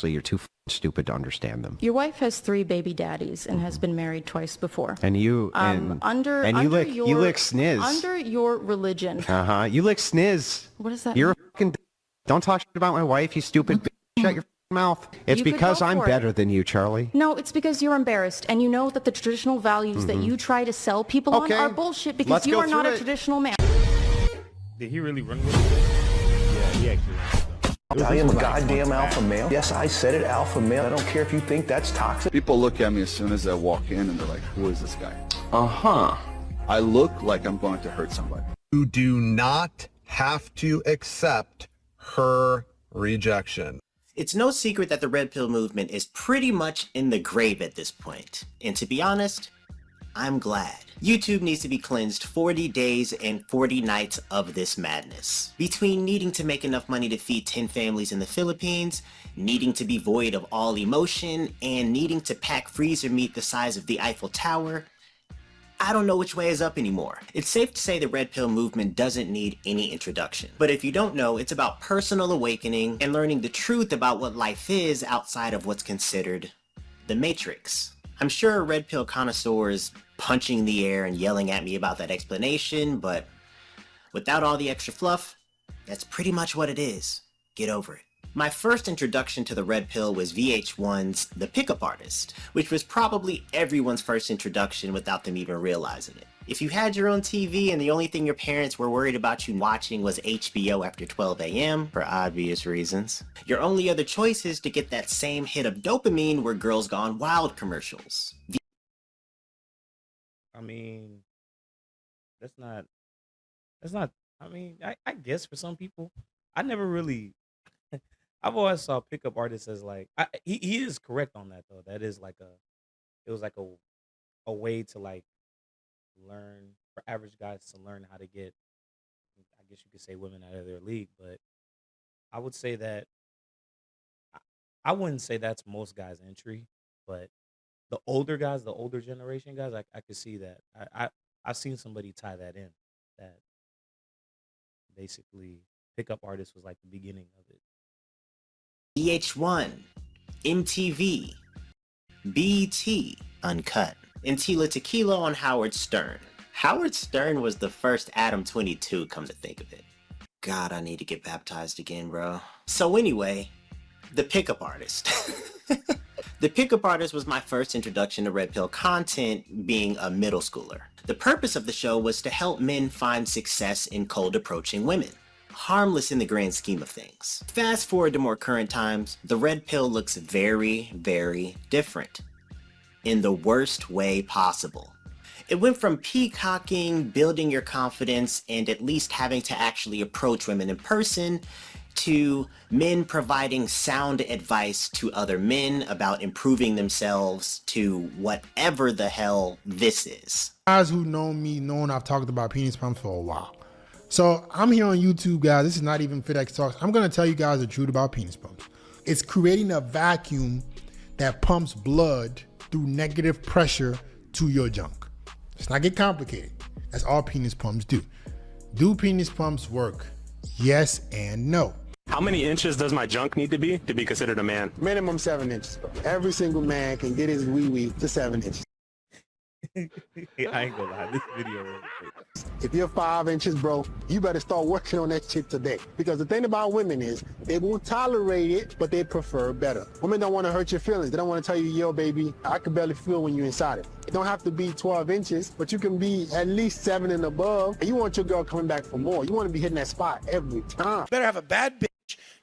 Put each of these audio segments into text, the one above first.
honestly, you're too stupid to understand them. Your wife has 3 baby daddies and has been married twice before. And you you lick sniz. Under your religion. You lick sniz. What does that You're mean? a fucking. Don't talk shit about my wife, you stupid bitch. Shut your mouth. It's You could because go I'm for it. better than you, Charlie. No, it's because you're embarrassed, and you know that the traditional values that you try to sell people on are bullshit because Let's you go are not through a it. traditional man. Did he really run with it? Yeah, he actually ran with it. I am a goddamn alpha male. Yes, I said it, alpha male. I don't care if you think that's toxic. People look at me as soon as I walk in and they're like, who is this guy? Uh-huh. I look like I'm going to hurt somebody. You do not have to accept her rejection. It's no secret that the red pill movement is pretty much in the grave at this point. And to be honest, I'm glad. YouTube needs to be cleansed 40 days and 40 nights of this madness. Between needing to make enough money to feed 10 families in the Philippines, needing to be void of all emotion, and needing to pack freezer meat the size of the Eiffel Tower, I don't know which way is up anymore. It's safe to say the red pill movement doesn't need any introduction. But if you don't know, it's about personal awakening and learning the truth about what life is outside of what's considered the Matrix. I'm sure a red pill connoisseur is punching the air and yelling at me about that explanation, but without all the extra fluff, that's pretty much what it is. Get over it. My first introduction to the red pill was VH1's The Pickup Artist, which was probably everyone's first introduction without them even realizing it. If you had your own TV and the only thing your parents were worried about you watching was HBO after 12 a.m. for obvious reasons, your only other choice is to get that same hit of dopamine were Girls Gone Wild commercials. I mean, that's not, I mean, I guess for some people, I never really, I've always saw pickup artists as like, he is correct on that though. That is like it was like a way to like learn, for average guys to learn how to get, I guess you could say, women out of their league. But I would say that, I wouldn't say that's most guys' entry, but the older guys, the older generation guys, I could see that. I've seen somebody tie that in, that basically pickup artist was like the beginning of it. VH1, MTV, BET, Uncut, and Tila Tequila on Howard Stern. Howard Stern was the first Adam 22, come to think of it. God, I need to get baptized again, bro. So anyway, The Pickup Artist. The Pickup Artist was my first introduction to red pill content, being a middle schooler. The purpose of the show was to help men find success in cold approaching women. Harmless in the grand scheme of things. Fast forward to more current times, the red pill looks very, very different. In the worst way possible. It went from peacocking, building your confidence, and at least having to actually approach women in person, to men providing sound advice to other men about improving themselves, to whatever the hell this is. Guys who know me know I've talked about penis pumps for a while. So I'm here on YouTube, guys. This is not even FitX Talks. I'm gonna tell you guys the truth about penis pumps. It's creating a vacuum that pumps blood through negative pressure to your junk. Let's not get complicated. That's all penis pumps do. Do penis pumps work? Yes and no. How many inches does my junk need to be considered a man? Minimum 7 inches. Every single man can get his wee-wee to 7 inches. I ain't gonna lie, this video was great. If you're 5 inches, bro, you better start working on that shit today. Because the thing about women is, they won't tolerate it, but they prefer better. Women don't want to hurt your feelings. They don't want to tell you, yo, baby, I can barely feel when you're inside it. It don't have to be 12 inches, but you can be at least 7 and above. And you want your girl coming back for more. You want to be hitting that spot every time. You better have a bad bitch.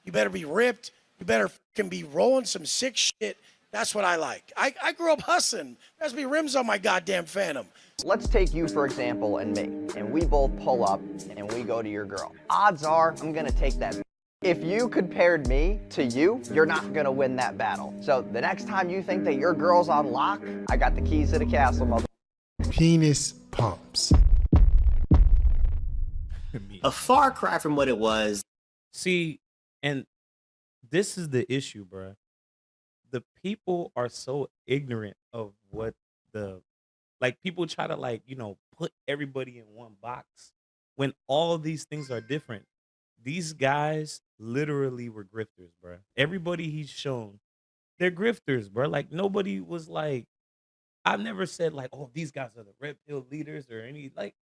You better be ripped. You better fucking be rolling some sick shit. That's what I like. I grew up hustling. There has to be rims on my goddamn Phantom. Let's take you, for example, and me, and we both pull up and we go to your girl. Odds are I'm gonna take that. If you compared me to you, you're not gonna win that battle. So the next time you think that your girl's on lock, I got the keys to the castle, mother. Penis pumps. A far cry from what it was. See, and this is the issue, bruh. The people are so ignorant of what people try to put everybody in one box when all of these things are different. These guys literally were grifters, bruh. Everybody he's shown They're grifters, bro. Like nobody was like, I've never said like, oh, these guys are the red pill leaders or any like.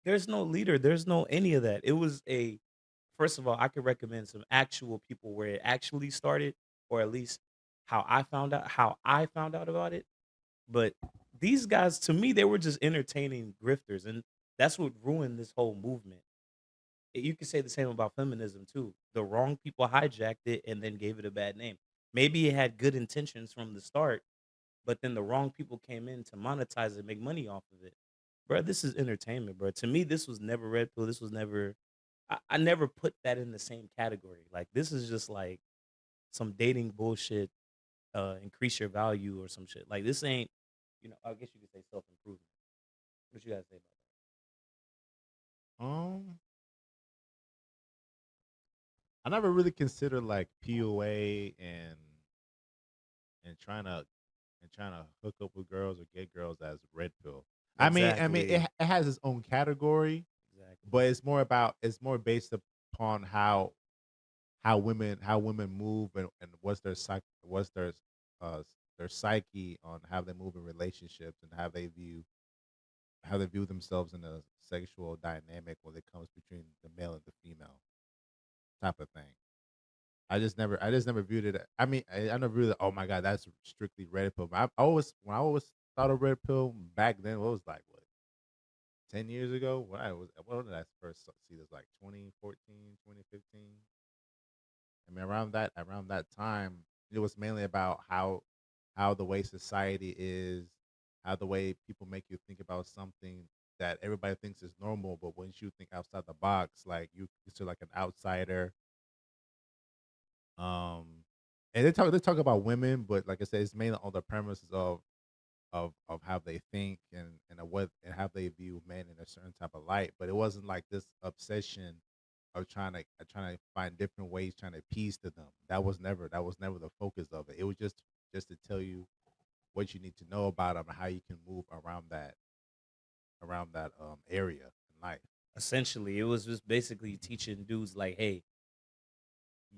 There's no leader. There's no any of that. It was a. First of all, I could recommend some actual people where it actually started, or at least how I found out about it. But these guys, to me, they were just entertaining grifters, and that's what ruined this whole movement. You could say the same about feminism too. The wrong people hijacked it and then gave it a bad name. Maybe it had good intentions from the start, but then the wrong people came in to monetize it, make money off of it. Bro, this is entertainment, bro. To me, this was never red pill. This was never. I never put that in the same category. Like this is just like some dating bullshit. Increase your value or some shit. Like this ain't. I guess you could say self improvement. What you guys say about I never really considered like POA and trying to hook up with girls or get girls as red pill. I mean, it has its own category, but it's more based upon how women move and what's their psyche on how they move in relationships and how they view themselves in a sexual dynamic when it comes between the male and the female type of thing. I just never viewed it. I mean, I never viewed it. Oh my God, that's strictly red pill. When I always thought of red pill back then, what was like 10 years ago? When did I first see this? Like 2014, 2015. I mean, around that time, it was mainly about how the way society is, how the way people make you think about something that everybody thinks is normal, but once you think outside the box, like you consider like an outsider. And they talk about women, but like I said, it's mainly on the premises of how they think and how they view men in a certain type of light. But it wasn't like this obsession of trying to find different ways trying to appease to them. That was never the focus of it. It was just to tell you what you need to know about them and how you can move around that area in life. Essentially, it was just basically teaching dudes like, hey,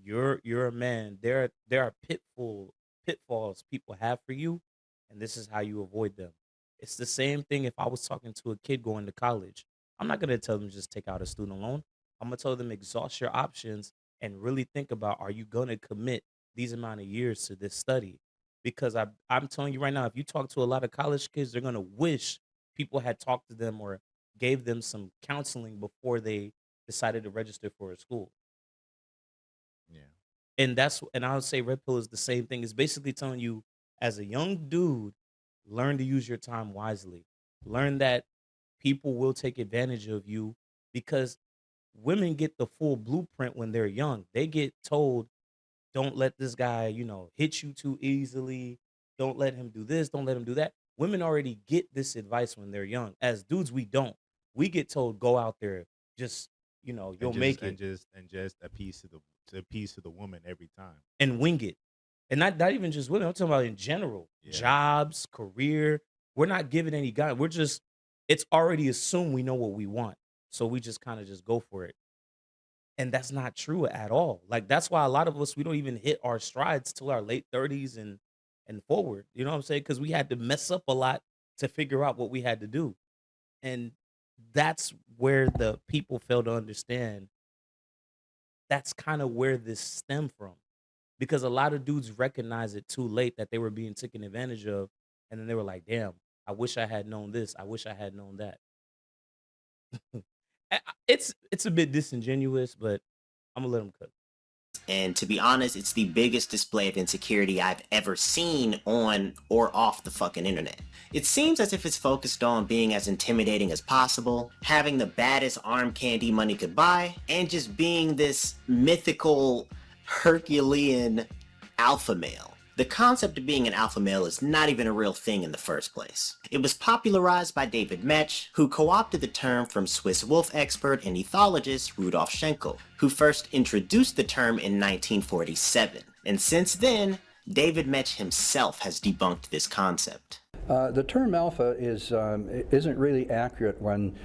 you're a man. There are pitfalls people have for you, and this is how you avoid them. It's the same thing if I was talking to a kid going to college. I'm not gonna tell them just take out a student loan. I'm gonna tell them exhaust your options and really think about, are you gonna commit these amount of years to this study? Because I'm telling you right now, if you talk to a lot of college kids, they're gonna wish people had talked to them or gave them some counseling before they decided to register for a school. Yeah. And I would say red pill is the same thing. It's basically telling you as a young dude, learn to use your time wisely. Learn that people will take advantage of you because women get the full blueprint when they're young. They get told, don't let this guy, hit you too easily. Don't let him do this. Don't let him do that. Women already get this advice when they're young. As dudes, we don't. We get told, go out there, just, you'll make it. And just appease to the woman every time. And wing it. And not even just women. I'm talking about in general. Yeah. Jobs, career. We're not giving any guidance. It's already assumed we know what we want. So we just kind of just go for it. And that's not true at all. Like, that's why a lot of us, we don't even hit our strides till our late 30s and forward. You know what I'm saying? Because we had to mess up a lot to figure out what we had to do. And that's where the people fail to understand. That's kind of where this stemmed from. Because a lot of dudes recognize it too late that they were being taken advantage of. And then they were like, damn, I wish I had known this. I wish I had known that. It's a bit disingenuous, but I'm gonna let them cook. And to be honest, it's the biggest display of insecurity I've ever seen on or off the fucking internet. It seems as if it's focused on being as intimidating as possible, having the baddest arm candy money could buy, and just being this mythical Herculean alpha male. The concept of being an alpha male is not even a real thing in the first place. It was popularized by David Metch, who co-opted the term from Swiss wolf expert and ethologist Rudolf Schenkel, who first introduced the term in 1947. And since then, David Metch himself has debunked this concept. The term alpha isn't really accurate when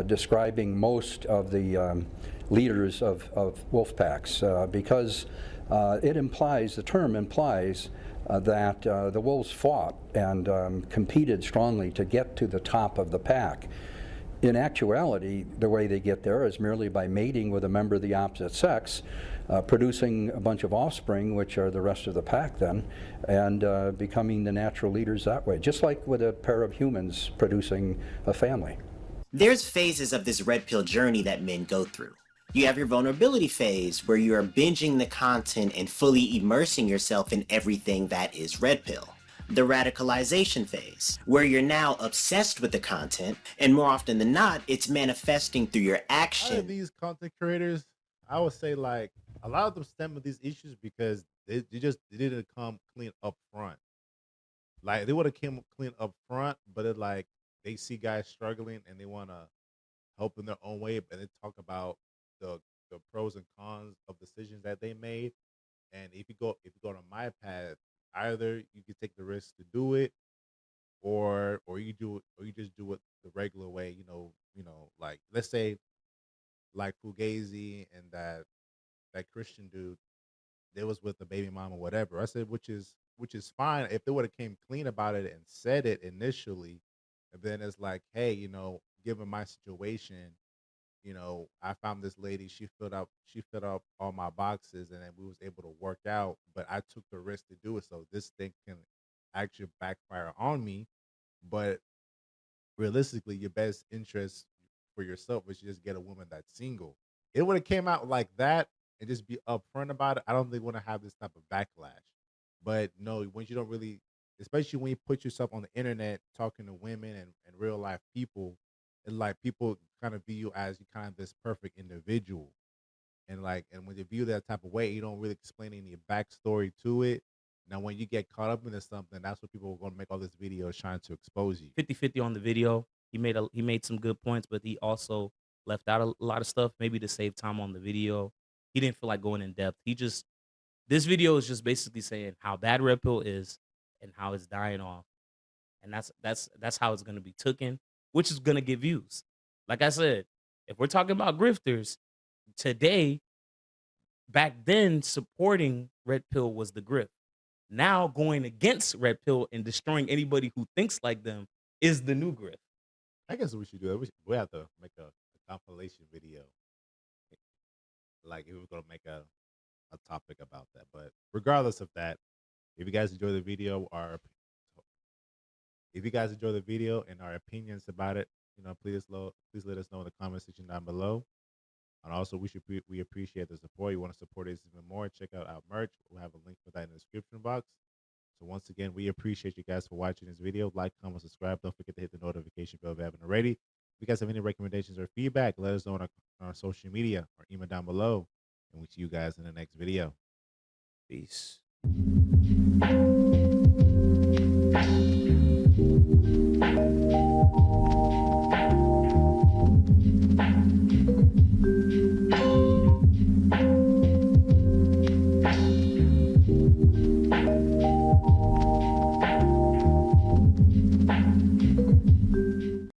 describing most of the leaders of wolf packs because the term implies that the wolves fought and competed strongly to get to the top of the pack. In actuality, the way they get there is merely by mating with a member of the opposite sex, producing a bunch of offspring, which are the rest of the pack then, and becoming the natural leaders that way, just like with a pair of humans producing a family. There's phases of this red pill journey that men go through. You have your vulnerability phase, where you are binging the content and fully immersing yourself in everything that is red pill. The radicalization phase, where you're now obsessed with the content, and more often than not, it's manifesting through your action. A lot of these content creators, I would say, like, a lot of them stem with these issues because they didn't come clean up front. Like, they would have came clean up front, but it like they see guys struggling and they want to help in their own way, but they talk about the pros and cons of decisions that they made. And if you go to my path, either you can take the risk to do it, or you just do it the regular way. You know, like, let's say like Fugazi and that Christian dude, they was with the baby mama, whatever. I said, which is fine if they would have came clean about it and said it initially, and then it's like, hey, you know, given my situation, you know, I found this lady, she filled up all my boxes, and then we was able to work out, but I took the risk to do it, so this thing can actually backfire on me. But realistically, your best interest for yourself is just get a woman that's single. It would have came out like that and just be upfront about it. I don't think want to have this type of backlash. But no, when you don't really, especially when you put yourself on the internet talking to women and real life people, and like people kind of view you as you kind of this perfect individual, and when they view that type of way, you don't really explain any backstory to it. Now, when you get caught up into something, that's what people are going to make all this videos trying to expose you. 50-50 on the video. He made some good points, but he also left out a lot of stuff, maybe to save time on the video. He didn't feel like going in depth. This video is just basically saying how bad red pill is and how it's dying off, and that's how it's going to be taken, which is going to get views. Like I said, if we're talking about grifters today, back then supporting red pill was the grift. Now going against red pill and destroying anybody who thinks like them is the new grift. I guess we should do that. We have to make a compilation video. Like, if we're going to make a topic about that. But regardless of that, if you guys enjoy the video, and our opinions about it, you know, please let us know in the comment section down below. And also, we appreciate the support. You want to support us even more, check out our merch. We'll have a link for that in the description box. So once again, we appreciate you guys for watching this video. Like, comment, subscribe. Don't forget to hit the notification bell if you haven't already. If you guys have any recommendations or feedback, let us know on our social media or email down below. And we'll see you guys in the next video. Peace.